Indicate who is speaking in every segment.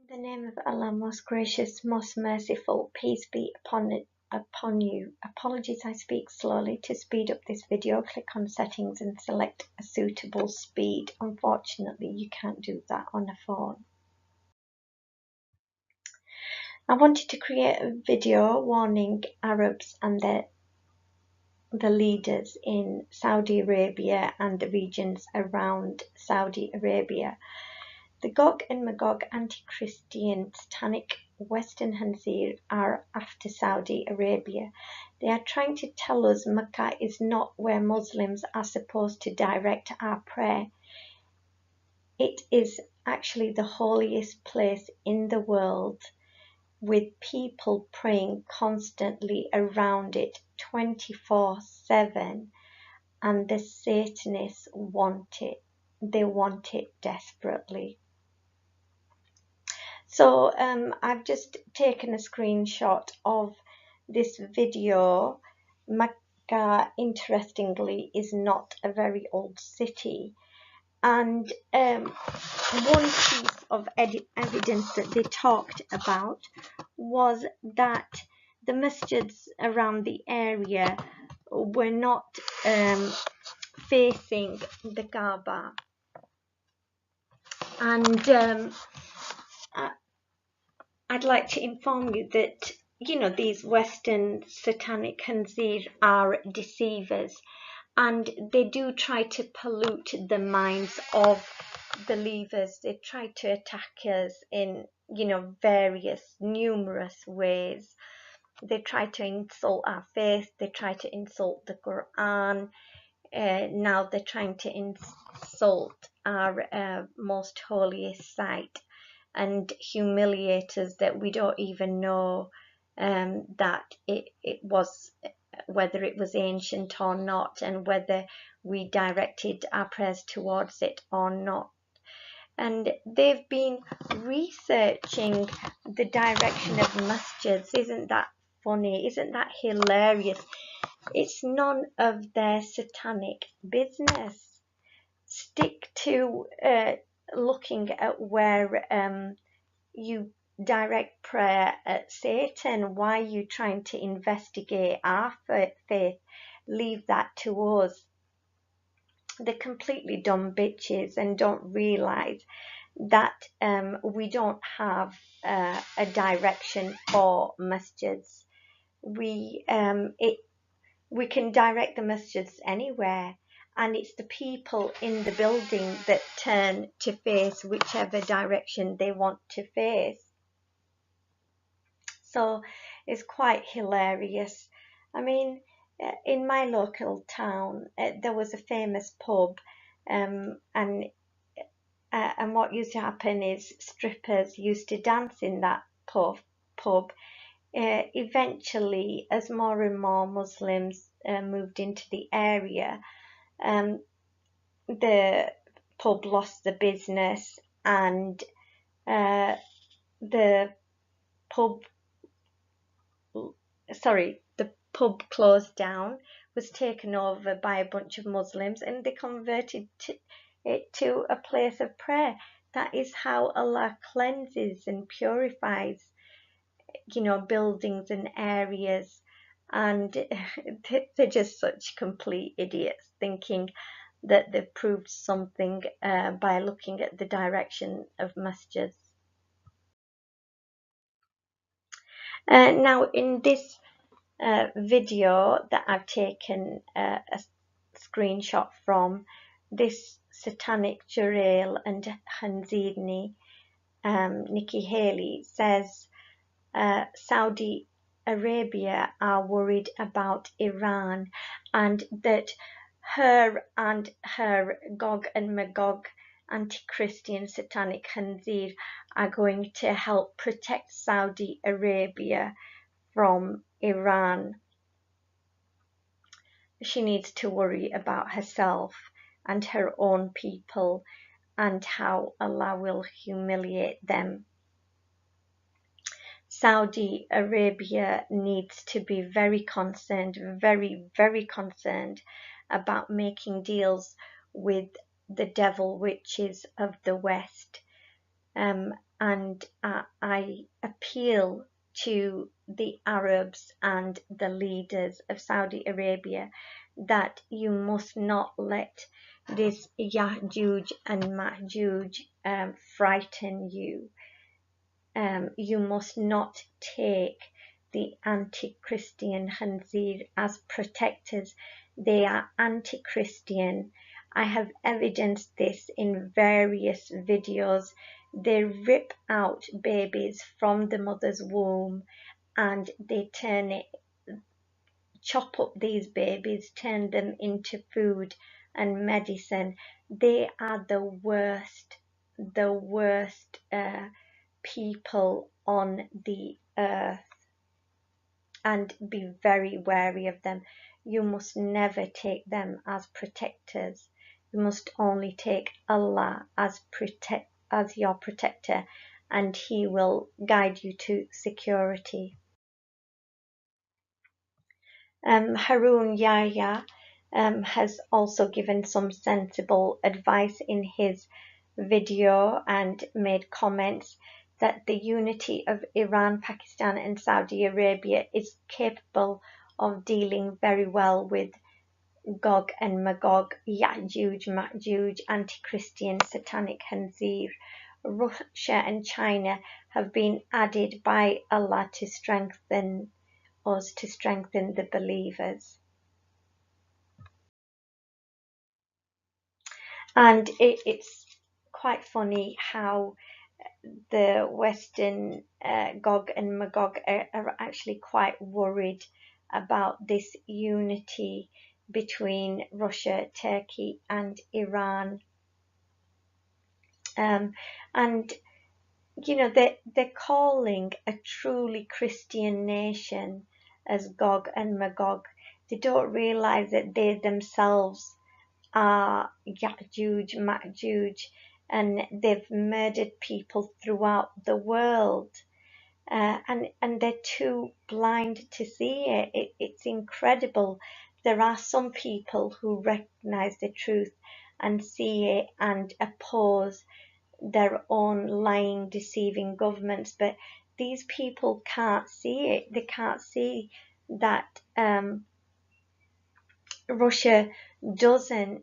Speaker 1: In the name of Allah, most gracious, most merciful, peace be upon you. Apologies, I speak slowly. To speed up this video, click on settings and select a suitable speed. Unfortunately, you can't do that on a phone. I wanted to create a video warning Arabs and the leaders in Saudi Arabia and the regions around Saudi Arabia. The Gog and Magog anti-Christian satanic Western Khanzir are after Saudi Arabia. They are trying to tell us Mecca is not where Muslims are supposed to direct our prayer. It is actually the holiest place in the world, with people praying constantly around it 24/7, and the Satanists want it. They want it desperately. So I've just taken a screenshot of this video. Mecca, interestingly, is not a very old city, and one piece of evidence that they talked about was that the masjids around the area were not facing the Kaaba, and I'd like to inform you that, these Western satanic Khanzir are deceivers, and they do try to pollute the minds of believers. They try to attack us in, numerous ways. They try to insult our faith. They try to insult the Quran. Now they're trying to insult our most holiest site and humiliate us that we don't even know that it was, whether it was ancient or not, and whether we directed our prayers towards it or not. And they've been researching the direction of masjids. Isn't that funny? Isn't that hilarious? It's none of their satanic business. Stick to looking at where you direct prayer at Satan. Why are you trying to investigate our faith? Leave that to us. They're completely dumb bitches and don't realise that we don't have a direction for masjids. We can direct the masjids anywhere, and it's the people in the building that turn to face whichever direction they want to face. So it's quite hilarious. I mean, in my local town, there was a famous pub, and what used to happen is strippers used to dance in that pub. Eventually, as more and more Muslims moved into the area, the pub lost the business, and the pub closed down, was taken over by a bunch of Muslims, and they converted it to a place of prayer. That is how Allah cleanses and purifies, buildings and areas. And they're just such complete idiots, thinking that they've proved something by looking at the direction of masjids. Now, in this video that I've taken a screenshot from, this satanic Jurail and Khanzirni, Nikki Haley, says Saudi Arabia are worried about Iran, and that her and her Gog and Magog anti-Christian satanic Khanzir are going to help protect Saudi Arabia from Iran. She needs to worry about herself and her own people, and how Allah will humiliate them. Saudi Arabia needs to be very concerned, very, very concerned about making deals with the devil witches of the West. and I appeal to the Arabs and the leaders of Saudi Arabia that you must not let this Ya'juj and Ma'juj frighten you. You must not take the anti-Christian Khanzir as protectors. They are anti-Christian. I have evidenced this in various videos. They rip out babies from the mother's womb and they chop up these babies, turn them into food and medicine. They are the worst people on the earth, and be very wary of them. You must never take them as protectors. You must only take Allah as your protector, and He will guide you to security. Harun Yahya has also given some sensible advice in his video and made comments that the unity of Iran, Pakistan and Saudi Arabia is capable of dealing very well with Gog and Magog, Ya'juj, Ma'juj, anti-Christian, satanic Khanzir. Russia and China have been added by Allah to strengthen us, to strengthen the believers. And it's quite funny how the Western Gog and Magog are actually quite worried about this unity between Russia, Turkey and Iran. And you know, they're calling a truly Christian nation as Gog and Magog. They don't realize that they themselves are Ya'juj, Ma'juj, and they've murdered people throughout the world. And they're too blind to see it. It's incredible. There are some people who recognize the truth and see it and oppose their own lying, deceiving governments, but these people can't see it. They can't see that Russia doesn't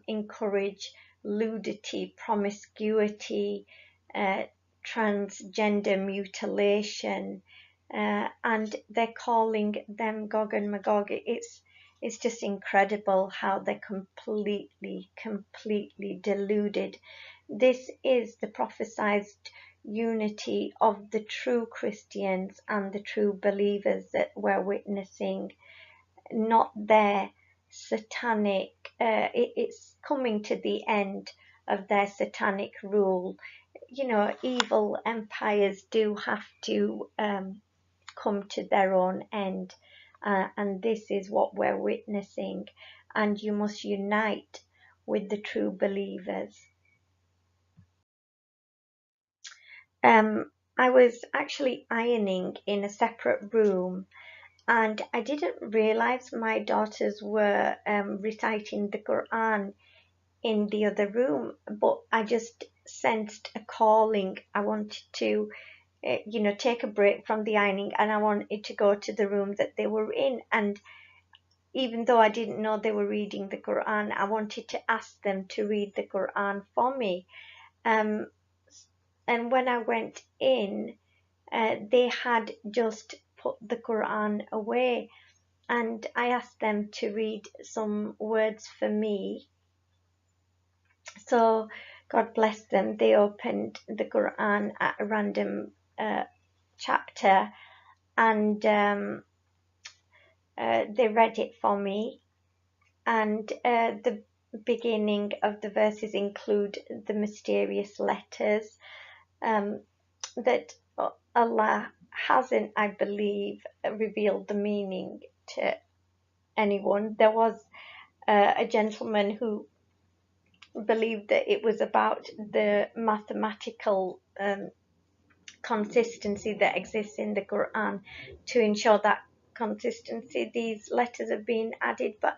Speaker 1: encourage nudity, promiscuity, transgender mutilation, and they're calling them Gog and Magog. It's just incredible how they're completely deluded. This is the prophesied unity of the true Christians and the true believers that we're witnessing, not their satanic, it's coming to the end of their satanic rule. You know, evil empires do have to come to their own end, and this is what we're witnessing, and you must unite with the true believers. I was actually ironing in a separate room, and I didn't realize my daughters were reciting the Quran in the other room, but I just sensed a calling. I wanted to, take a break from the ironing, and I wanted to go to the room that they were in. And even though I didn't know they were reading the Quran, I wanted to ask them to read the Quran for me. And when I went in, they had just put the Quran away, and I asked them to read some words for me. So God bless them. They opened the Quran at a random chapter, and they read it for me. And the beginning of the verses include the mysterious letters that Allah hasn't, I believe, revealed the meaning to anyone. There was a gentleman who believed that it was about the mathematical consistency that exists in the Quran. To ensure that consistency, these letters have been added, but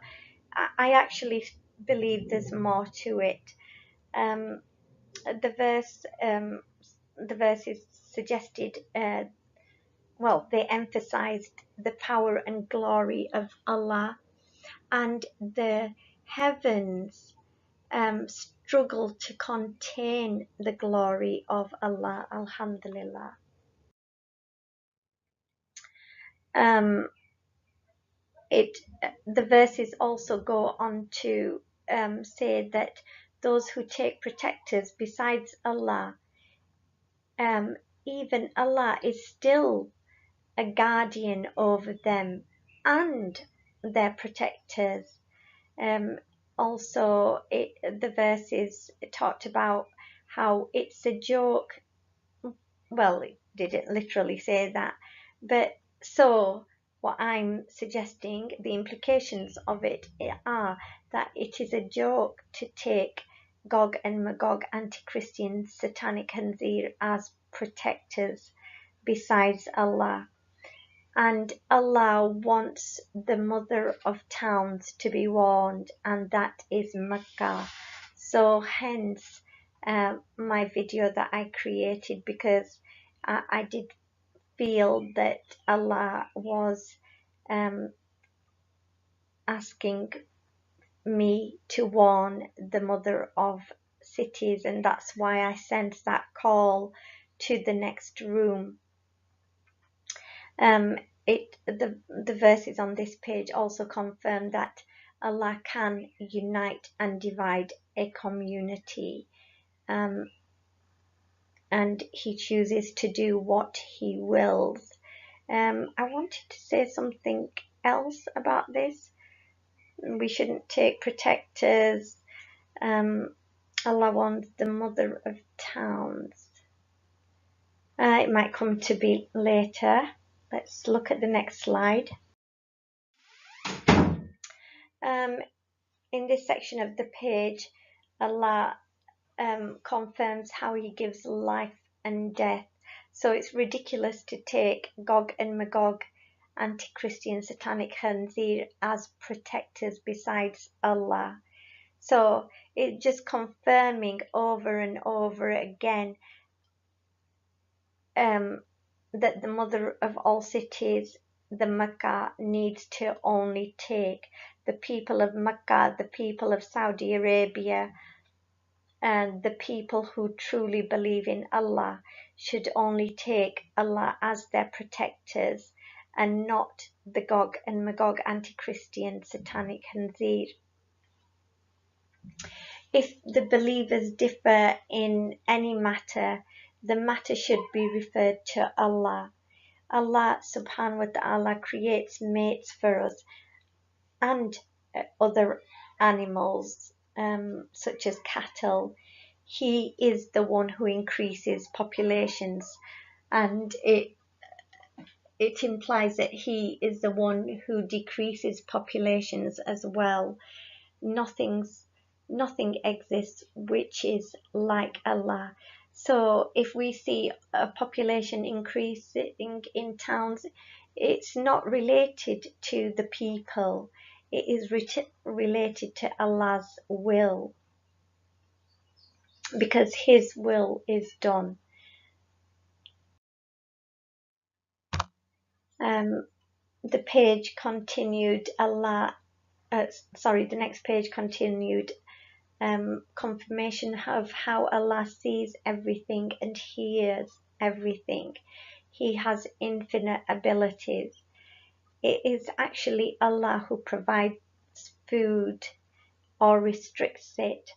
Speaker 1: I actually believe there's more to it. The verse the verses suggested, well, they emphasized the power and glory of Allah, and the heavens struggle to contain the glory of Allah. Alhamdulillah. The verses also go on to say that those who take protectors besides Allah, even Allah is still a guardian over them and their protectors. Also, the verses talked about how it's a joke. Well, it didn't literally say that, but so what I'm suggesting, the implications of it are that it is a joke to take Gog and Magog, anti-Christian, satanic Khanzir as protectors besides Allah. And Allah wants the mother of towns to be warned, and that is Mecca. So hence my video that I created, because I did feel that Allah was asking me to warn the mother of cities, and that's why I sent that call to the next room. The verses on this page also confirm that Allah can unite and divide a community, and He chooses to do what He wills. I wanted to say something else about this. We shouldn't take protectors. Allah wants the mother of towns. It might come to be later. Let's look at the next slide. In this section of the page, Allah confirms how He gives life and death. So it's ridiculous to take Gog and Magog, anti-Christian, satanic Khanzir, as protectors besides Allah. So it's just confirming over and over again that the mother of all cities, the Mecca, needs to only take the people of Mecca, the people of Saudi Arabia, and the people who truly believe in Allah should only take Allah as their protectors, and not the Gog and Magog, anti-Christian, satanic Khanzir. If the believers differ in any matter, the matter should be referred to Allah. Allah subhanahu wa ta'ala creates mates for us and other animals, such as cattle. He is the one who increases populations, and it implies that He is the one who decreases populations as well. Nothing exists which is like Allah. So if we see a population increasing in towns, it's not related to the people. It is related to Allah's will, because His will is done. The page continued. The next page continued. Confirmation of how Allah sees everything and hears everything. He has infinite abilities. It is actually Allah who provides food or restricts it.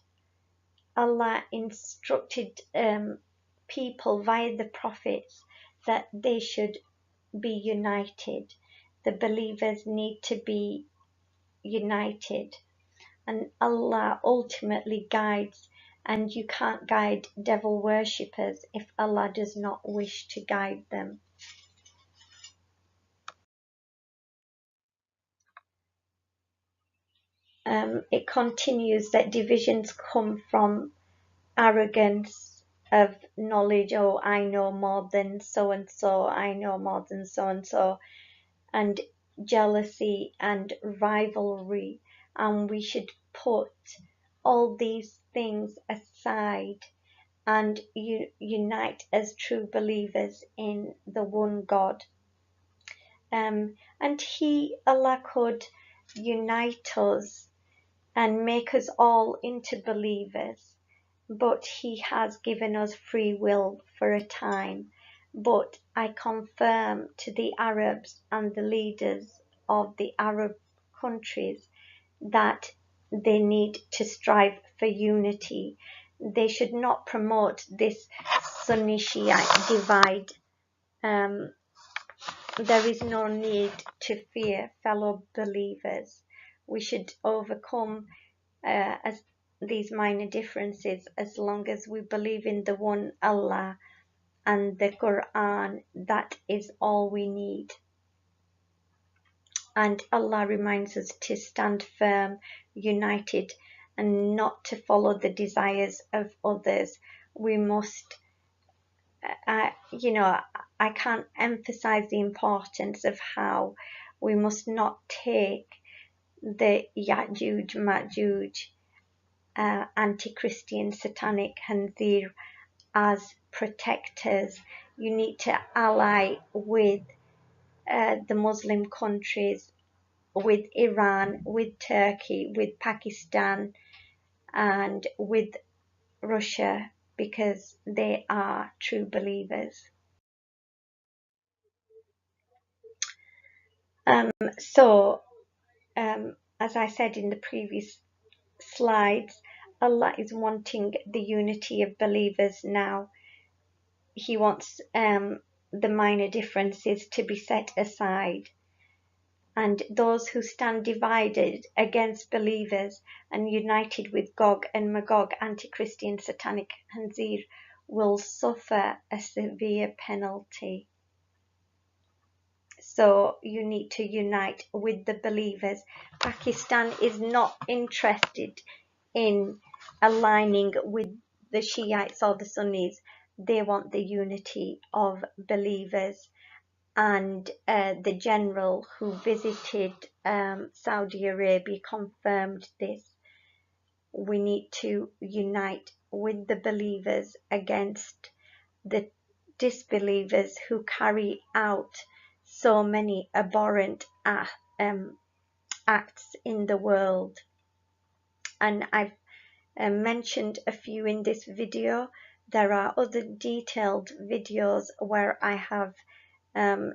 Speaker 1: Allah instructed people via the prophets that they should be united. The believers need to be united. And Allah ultimately guides, and you can't guide devil worshippers if Allah does not wish to guide them. It continues that divisions come from arrogance of knowledge. Oh, I know more than so and so, I know more than so and so, and jealousy and rivalry. And we should put all these things aside and unite as true believers in the one God. And Allah could unite us and make us all into believers, but He has given us free will for a time. But I confirm to the Arabs and the leaders of the Arab countries that they need to strive for unity. They should not promote this Sunni Shiite divide. There is no need to fear, fellow believers. We should overcome as these minor differences as long as we believe in the one Allah and the Quran. That is all we need. And Allah reminds us to stand firm, united, and not to follow the desires of others. We must, I can't emphasize the importance of how we must not take the Ya'juj Ma'juj anti-Christian satanic Khanzir as protectors. You need to ally with the Muslim countries, with Iran, with Turkey, with Pakistan, and with Russia, because they are true believers. As I said in the previous slides, Allah is wanting the unity of believers now. He wants the minor differences to be set aside, and those who stand divided against believers and united with Gog and Magog, anti-Christian satanic Khanzir, will suffer a severe penalty. So you need to unite with the believers. Pakistan is not interested in aligning with the Shiites or the Sunnis. They want the unity of believers. And the general who visited Saudi Arabia confirmed this. We need to unite with the believers against the disbelievers who carry out so many abhorrent acts in the world. And I've mentioned a few in this video. There are other detailed videos where I have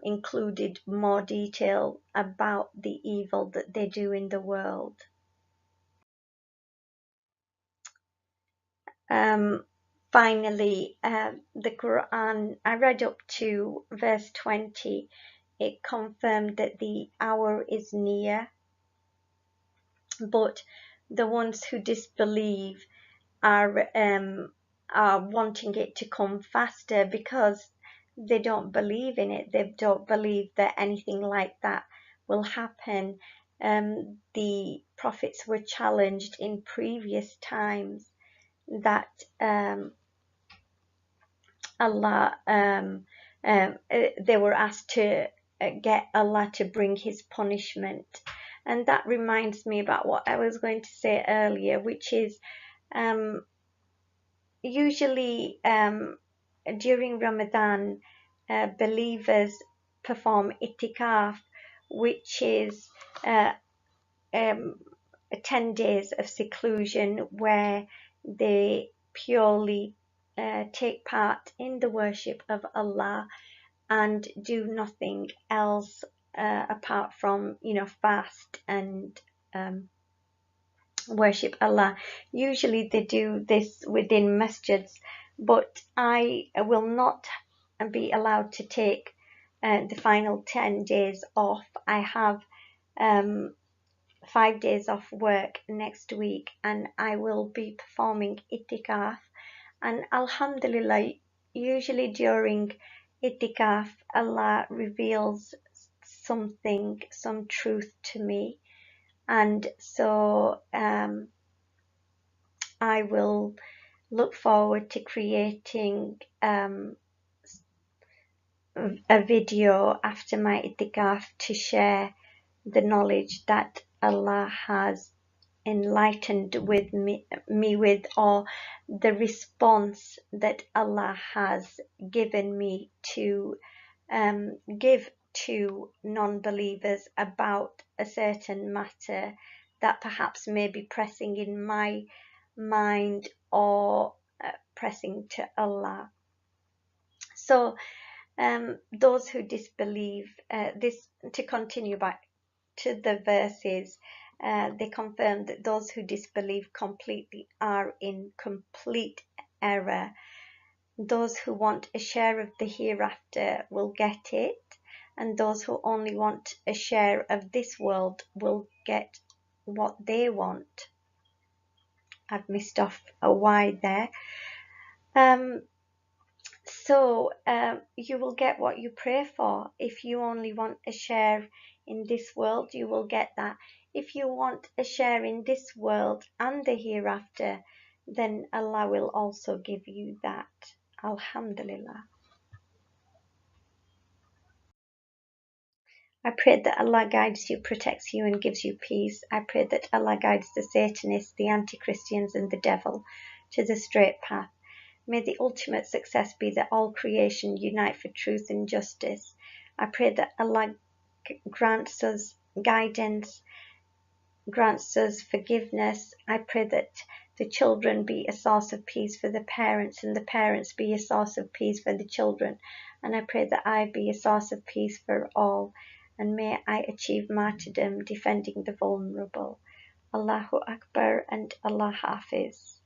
Speaker 1: included more detail about the evil that they do in the world. Finally, the Quran, I read up to verse 20. It confirmed that the hour is near, but the ones who disbelieve are wanting it to come faster because they don't believe in it. They don't believe that anything like that will happen. The prophets were challenged in previous times that they were asked to get Allah to bring His punishment. And that reminds me about what I was going to say earlier, which is usually during Ramadan, believers perform itikaf, which is 10 days of seclusion where they purely take part in the worship of Allah and do nothing else apart from, fast and worship Allah. Usually they do this within masjids, but I will not be allowed to take the final 10 days off. I have 5 days off work next week, and I will be performing itikaf. And Alhamdulillah, usually during itikaf, Allah reveals something, some truth to me. And so I will look forward to creating a video after my itikaf to share the knowledge that Allah has enlightened with me with, or the response that Allah has given me to give to non-believers about a certain matter that perhaps may be pressing in my mind, or pressing to Allah. So those who disbelieve, this, to continue back to the verses, they confirm that those who disbelieve completely are in complete error. Those who want a share of the hereafter will get it, and those who only want a share of this world will get what they want. I've missed off a Y there. So you will get what you pray for. If you only want a share in this world, you will get that. If you want a share in this world and the hereafter, then Allah will also give you that. Alhamdulillah. I pray that Allah guides you, protects you, and gives you peace. I pray that Allah guides the Satanists, the anti-Christians, and the devil to the straight path. May the ultimate success be that all creation unite for truth and justice. I pray that Allah grants us guidance, grants us forgiveness. I pray that the children be a source of peace for the parents, and the parents be a source of peace for the children. And I pray that I be a source of peace for all. And may I achieve martyrdom defending the vulnerable. Allahu Akbar and Allah Hafiz.